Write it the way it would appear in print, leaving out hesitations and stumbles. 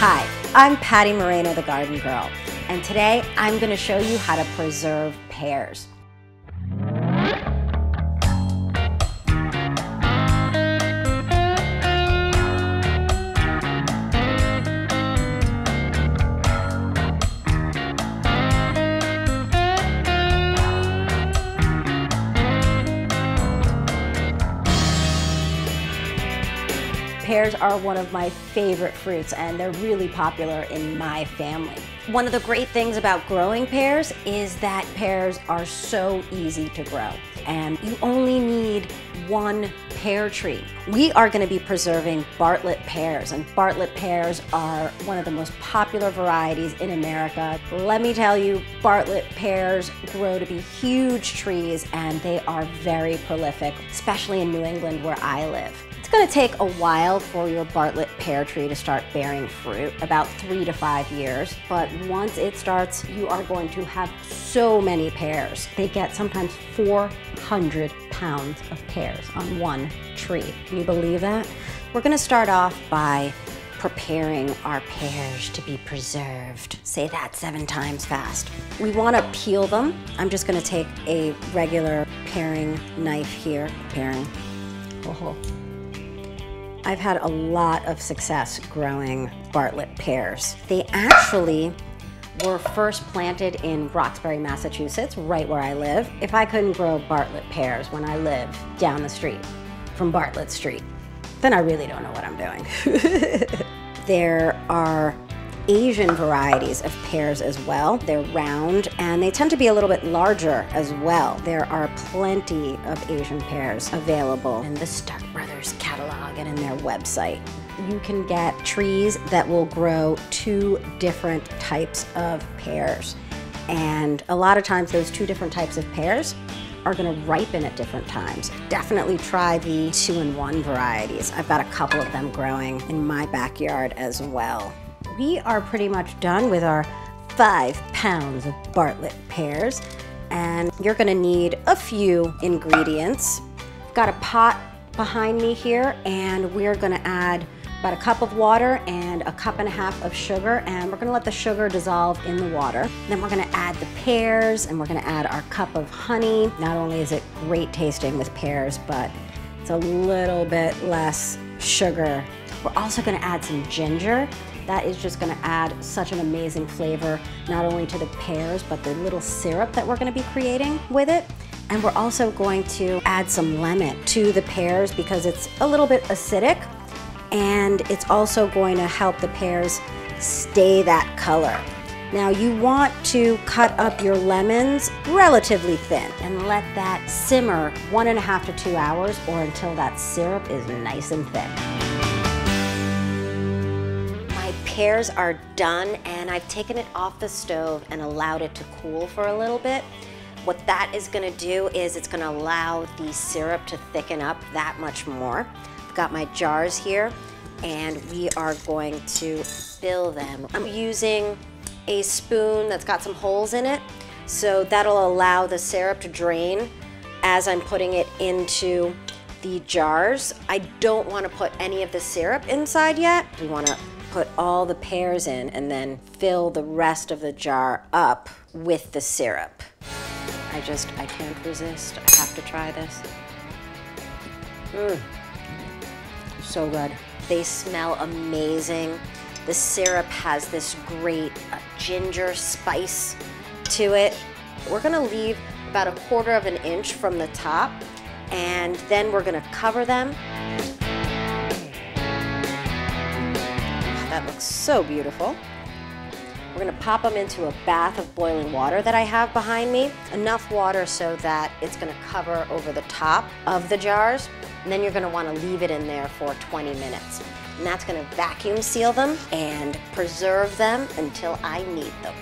Hi, I'm Patti Moreno, the Garden Girl, and today I'm going to show you how to preserve pears. Pears are one of my favorite fruits, and they're really popular in my family. One of the great things about growing pears is that pears are so easy to grow, and you only need one pear tree. We are going to be preserving Bartlett pears, and Bartlett pears are one of the most popular varieties in America. Let me tell you, Bartlett pears grow to be huge trees, and they are very prolific, especially in New England where I live. It's going to take a while for your Bartlett pear tree to start bearing fruit, about 3 to 5 years, but once it starts, you are going to have so many pears. They get sometimes 400 pounds of pears on one tree. Can you believe that? We're going to start off by preparing our pears to be preserved. Say that 7 times fast. We want to peel them. I'm just going to take a regular paring knife here. Paring. Oh. I've had a lot of success growing Bartlett pears. They actually were first planted in Roxbury, Massachusetts, right where I live. If I couldn't grow Bartlett pears when I live down the street from Bartlett Street, then I really don't know what I'm doing. There are Asian varieties of pears as well. They're round and they tend to be a little bit larger as well. There are plenty of Asian pears available in the Stark Brothers catalog and in their website. You can get trees that will grow 2 different types of pears. And a lot of times those 2 different types of pears are going to ripen at different times. Definitely try the 2-in-1 varieties. I've got a couple of them growing in my backyard as well. We are pretty much done with our 5 pounds of Bartlett pears, and you're going to need a few ingredients. I've got a pot behind me here, and we're going to add about a cup of water and a cup and a half of sugar, and we're going to let the sugar dissolve in the water. Then we're going to add the pears, and we're going to add our cup of honey. Not only is it great tasting with pears, but it's a little bit less sugar. We're also going to add some ginger. That is just going to add such an amazing flavor, not only to the pears, but the little syrup that we're going to be creating with it. And we're also going to add some lemon to the pears because it's a little bit acidic, and it's also going to help the pears stay that color. Now you want to cut up your lemons relatively thin and let that simmer 1.5 to 2 hours or until that syrup is nice and thin. Pears are done, and I've taken it off the stove and allowed it to cool for a little bit. What that is going to do is it's going to allow the syrup to thicken up that much more. I've got my jars here, and we are going to fill them. I'm using a spoon that's got some holes in it, so that'll allow the syrup to drain as I'm putting it into the jars. I don't want to put any of the syrup inside yet. We want to put all the pears in and then fill the rest of the jar up with the syrup. I can't resist. I have to try this. So good. They smell amazing. The syrup has this great ginger spice to it. We're gonna leave about 1/4 inch from the top, and then we're gonna cover them. That looks so beautiful. We're gonna pop them into a bath of boiling water that I have behind me. Enough water so that it's gonna cover over the top of the jars. And then you're gonna wanna leave it in there for 20 minutes. And that's gonna vacuum seal them and preserve them until I need them.